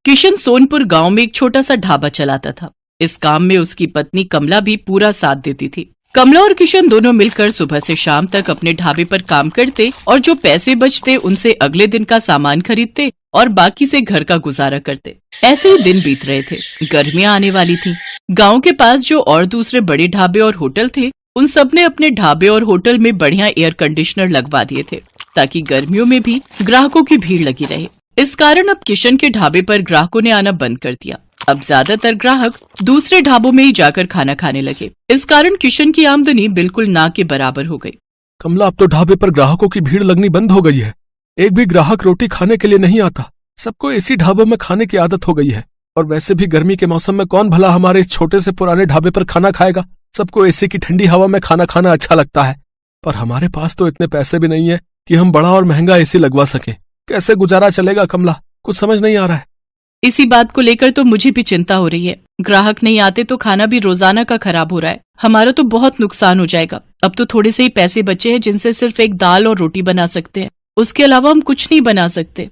किशन सोनपुर गांव में एक छोटा सा ढाबा चलाता था। इस काम में उसकी पत्नी कमला भी पूरा साथ देती थी। कमला और किशन दोनों मिलकर सुबह से शाम तक अपने ढाबे पर काम करते और जो पैसे बचते उनसे अगले दिन का सामान खरीदते और बाकी से घर का गुजारा करते। ऐसे ही दिन बीत रहे थे। गर्मियां आने वाली थी। गांव के पास जो और दूसरे बड़े ढाबे और होटल थे, उन सब ने अपने ढाबे और होटल में बढ़िया एयर कंडीशनर लगवा दिए थे ताकि गर्मियों में भी ग्राहकों की भीड़ लगी रहे। इस कारण अब किशन के ढाबे पर ग्राहकों ने आना बंद कर दिया। अब ज्यादातर ग्राहक दूसरे ढाबों में ही जाकर खाना खाने लगे। इस कारण किशन की आमदनी बिल्कुल ना के बराबर हो गई। कमला, अब तो ढाबे पर ग्राहकों की भीड़ लगनी बंद हो गई है। एक भी ग्राहक रोटी खाने के लिए नहीं आता। सबको इसी ढाबों में खाने की आदत हो गई है। और वैसे भी गर्मी के मौसम में कौन भला हमारे इस छोटे से पुराने ढाबे पर खाना खाएगा। सबको एसी की ठंडी हवा में खाना खाना अच्छा लगता है, पर हमारे पास तो इतने पैसे भी नहीं है कि हम बड़ा और महंगा एसी लगवा सकें। कैसे गुजारा चलेगा कमला, कुछ समझ नहीं आ रहा है। इसी बात को लेकर तो मुझे भी चिंता हो रही है। ग्राहक नहीं आते तो खाना भी रोजाना का खराब हो रहा है। हमारा तो बहुत नुकसान हो जाएगा। अब तो थोड़े से ही पैसे बचे हैं जिनसे सिर्फ एक दाल और रोटी बना सकते हैं। उसके अलावा हम कुछ नहीं बना सकते।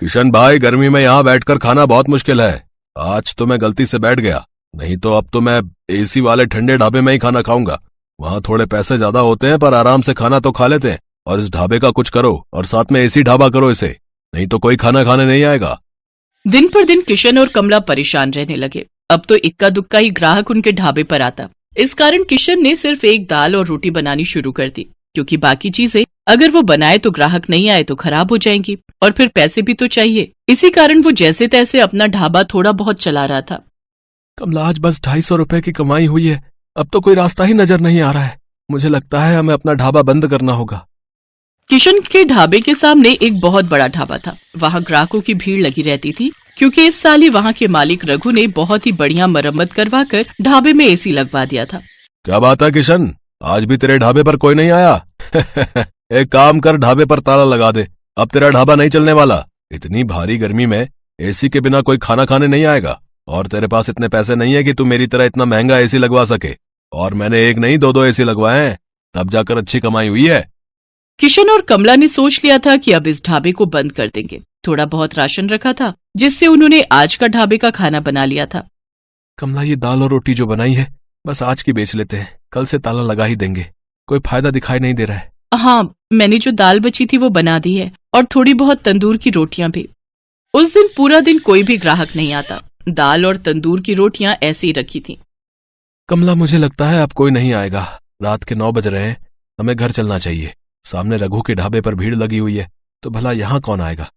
किशन भाई, गर्मी में यहाँ बैठकर खाना बहुत मुश्किल है। आज तो मैं गलती से बैठ गया, नहीं तो अब तो मैं एसी वाले ठंडे ढाबे में ही खाना खाऊंगा। वहाँ थोड़े पैसे ज्यादा होते हैं पर आराम से खाना तो खा लेते हैं। और इस ढाबे का कुछ करो और साथ में एसी ढाबा करो इसे, नहीं तो कोई खाना खाने नहीं आएगा। दिन पर दिन किशन और कमला परेशान रहने लगे। अब तो इक्का दुक्का ही ग्राहक उनके ढाबे पर आता। इस कारण किशन ने सिर्फ एक दाल और रोटी बनानी शुरू कर दी, क्योंकि बाकी चीजें अगर वो बनाए तो ग्राहक नहीं आए तो खराब हो जाएंगी और फिर पैसे भी तो चाहिए। इसी कारण वो जैसे तैसे अपना ढाबा थोड़ा बहुत चला रहा था। कमला, आज बस 250 रुपए की कमाई हुई है। अब तो कोई रास्ता ही नजर नहीं आ रहा है। मुझे लगता है हमें अपना ढाबा बंद करना होगा। किशन के ढाबे के सामने एक बहुत बड़ा ढाबा था। वहाँ ग्राहकों की भीड़ लगी रहती थी, क्योंकि इस साल ही वहाँ के मालिक रघु ने बहुत ही बढ़िया मरम्मत करवा कर ढाबे में एसी लगवा दिया था। क्या बात है किशन, आज भी तेरे ढाबे पर कोई नहीं आया? एक काम कर, ढाबे पर ताला लगा दे। अब तेरा ढाबा नहीं चलने वाला। इतनी भारी गर्मी में एसी के बिना कोई खाना खाने नहीं आएगा। और तेरे पास इतने पैसे नहीं है कि तू मेरी तरह इतना महंगा एसी लगवा सके। और मैंने एक नहीं 2-2 एसी लगवाए हैं, तब जाकर अच्छी कमाई हुई है। किशन और कमला ने सोच लिया था कि अब इस ढाबे को बंद कर देंगे। थोड़ा बहुत राशन रखा था, जिससे उन्होंने आज का ढाबे का खाना बना लिया था। कमला, ये दाल और रोटी जो बनाई है बस आज की बेच लेते हैं, कल से ताला लगा ही देंगे। कोई फायदा दिखाई नहीं दे रहा है। हाँ, मैंने जो दाल बची थी वो बना दी है और थोड़ी बहुत तंदूर की रोटियां भी। उस दिन पूरा दिन कोई भी ग्राहक नहीं आता। दाल और तंदूर की रोटियां ऐसे ही रखी थी। कमला, मुझे लगता है अब कोई नहीं आएगा। रात के 9 बज रहे हैं, हमें घर चलना चाहिए। सामने रघु के ढाबे पर भीड़ लगी हुई है, तो भला यहाँ कौन आएगा।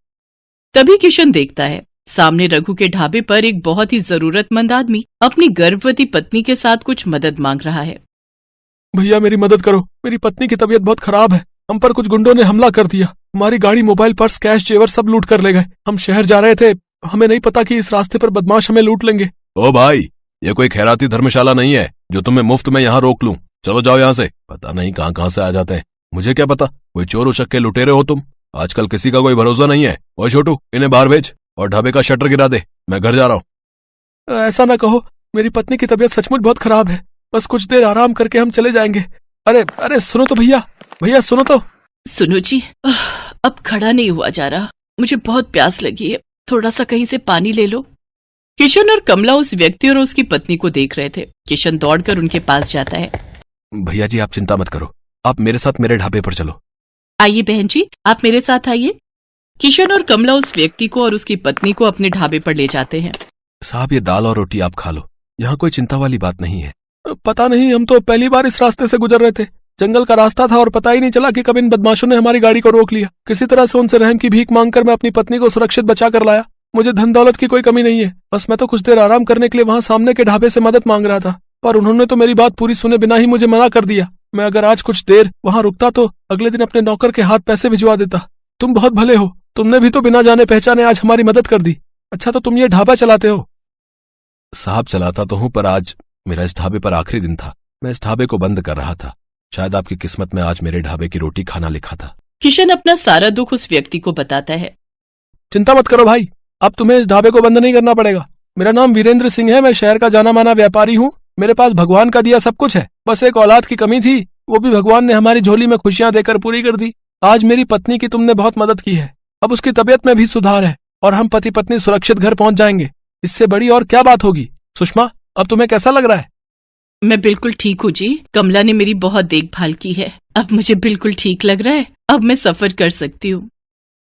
तभी किशन देखता है सामने रघु के ढाबे पर एक बहुत ही जरूरतमंद आदमी अपनी गर्भवती पत्नी के साथ कुछ मदद मांग रहा है। भैया, मेरी मदद करो। मेरी पत्नी की तबीयत बहुत खराब है। हम पर कुछ गुंडों ने हमला कर दिया। हमारी गाड़ी, मोबाइल, पर्स, कैश, जेवर सब लूट कर ले गए। हम शहर जा रहे थे, हमें नहीं पता कि इस रास्ते पर बदमाश हमें लूट लेंगे। ओ भाई, ये कोई खैराती धर्मशाला नहीं है जो तुम्हें मुफ्त में यहाँ रोक लूं। चलो जाओ यहाँ से। पता नहीं कहाँ कहाँ से आ जाते हैं। मुझे क्या पता, कोई चोर उचक्के लुटेरे हो तुम। आजकल किसी का कोई भरोसा नहीं है। ओए छोटू, इन्हें बाहर भेज और ढाबे का शटर गिरा दे। मैं घर जा रहा हूँ। ऐसा ना कहो, मेरी पत्नी की तबीयत सचमुच बहुत खराब है। बस कुछ देर आराम करके हम चले जाएंगे। अरे सुनो तो भैया, भैया सुनो तो। सुनो जी, अब खड़ा नहीं हुआ जा रहा। मुझे बहुत प्यास लगी है, थोड़ा सा कहीं से पानी ले लो। किशन और कमला उस व्यक्ति और उसकी पत्नी को देख रहे थे। किशन दौड़कर उनके पास जाता है। भैया जी, आप चिंता मत करो, आप मेरे साथ मेरे ढाबे पर चलो। आइए बहन जी, आप मेरे साथ आइए। किशन और कमला उस व्यक्ति को और उसकी पत्नी को अपने ढाबे पर ले जाते हैं। साहब, ये दाल और रोटी आप खा लो, यहाँ कोई चिंता वाली बात नहीं है। पता नहीं, हम तो पहली बार इस रास्ते से गुजर रहे थे। जंगल का रास्ता था और पता ही नहीं चला कि कब इन बदमाशों ने हमारी गाड़ी को रोक लिया। किसी तरह से उनसे रहम की भीख मांगकर मैं अपनी पत्नी को सुरक्षित बचा कर लाया। मुझे धन दौलत की कोई कमी नहीं है। बस मैं तो कुछ देर आराम करने के लिए वहाँ सामने के ढाबे से मदद मांग रहा था, पर उन्होंने तो मेरी बात पूरी सुने बिना ही मुझे मना कर दिया। मैं अगर आज कुछ देर वहाँ रुकता तो अगले दिन अपने नौकर के हाथ पैसे भिजवा देता। तुम बहुत भले हो, तुमने भी तो बिना जाने पहचाने आज हमारी मदद कर दी। अच्छा, तो तुम ये ढाबा चलाते हो? साहब, चलाता तो हूँ, पर आज मेरा इस ढाबे पर आखिरी दिन था। मैं इस ढाबे को बंद कर रहा था। शायद आपकी किस्मत में आज मेरे ढाबे की रोटी खाना लिखा था। किशन अपना सारा दुख उस व्यक्ति को बताता है। चिंता मत करो भाई, अब तुम्हें इस ढाबे को बंद नहीं करना पड़ेगा। मेरा नाम वीरेंद्र सिंह है, मैं शहर का जाना माना व्यापारी हूँ। मेरे पास भगवान का दिया सब कुछ है, बस एक औलाद की कमी थी, वो भी भगवान ने हमारी झोली में खुशियां देकर पूरी कर दी। आज मेरी पत्नी की तुमने बहुत मदद की है, अब उसकी तबीयत में भी सुधार है। और हम पति पत्नी सुरक्षित घर पहुंच जाएंगे। इससे बड़ी और क्या बात होगी? सुषमा, अब तुम्हें कैसा लग रहा है? मैं बिल्कुल ठीक हूँ जी। कमला ने मेरी बहुत देखभाल की है। अब मुझे बिल्कुल ठीक लग रहा है। अब मैं सफर कर सकती हूँ।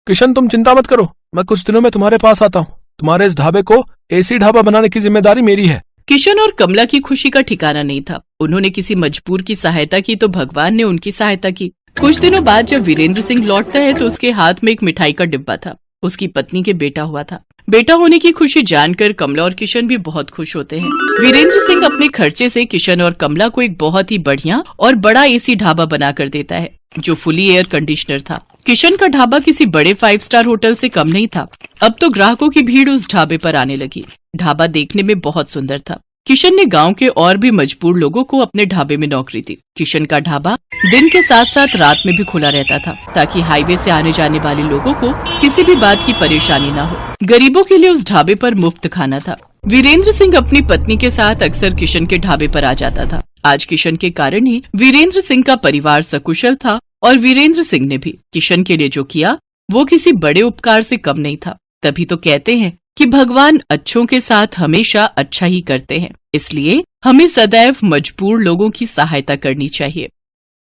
किशन, तुम चिंता मत करो, मैं कुछ दिनों में तुम्हारे पास आता हूँ। तुम्हारे इस ढाबे को एसी ढाबा बनाने की जिम्मेदारी मेरी है। किशन और कमला की खुशी का ठिकाना नहीं था। उन्होंने किसी मजबूर की सहायता की तो भगवान ने उनकी सहायता की। कुछ दिनों बाद जब वीरेंद्र सिंह लौटता है तो उसके हाथ में एक मिठाई का डिब्बा था। उसकी पत्नी के बेटा हुआ था। बेटा होने की खुशी जानकर कमला और किशन भी बहुत खुश होते हैं। वीरेंद्र सिंह अपने खर्चे से किशन और कमला को एक बहुत ही बढ़िया और बड़ा एसी ढाबा बनाकर देता है, जो फुली एयर कंडीशनर था। किशन का ढाबा किसी बड़े 5 स्टार होटल से कम नहीं था। अब तो ग्राहकों की भीड़ उस ढाबे पर आने लगी। ढाबा देखने में बहुत सुंदर था। किशन ने गांव के और भी मजबूर लोगों को अपने ढाबे में नौकरी दी। किशन का ढाबा दिन के साथ साथ रात में भी खुला रहता था, ताकि हाईवे से आने जाने वाले लोगों को किसी भी बात की परेशानी न हो। गरीबों के लिए उस ढाबे पर मुफ्त खाना था। वीरेंद्र सिंह अपनी पत्नी के साथ अक्सर किशन के ढाबे पर आ जाता था। आज किशन के कारण ही वीरेंद्र सिंह का परिवार सकुशल था और वीरेंद्र सिंह ने भी किशन के लिए जो किया वो किसी बड़े उपकार से कम नहीं था। तभी तो कहते हैं कि भगवान अच्छों के साथ हमेशा अच्छा ही करते हैं। इसलिए हमें सदैव मजबूर लोगों की सहायता करनी चाहिए।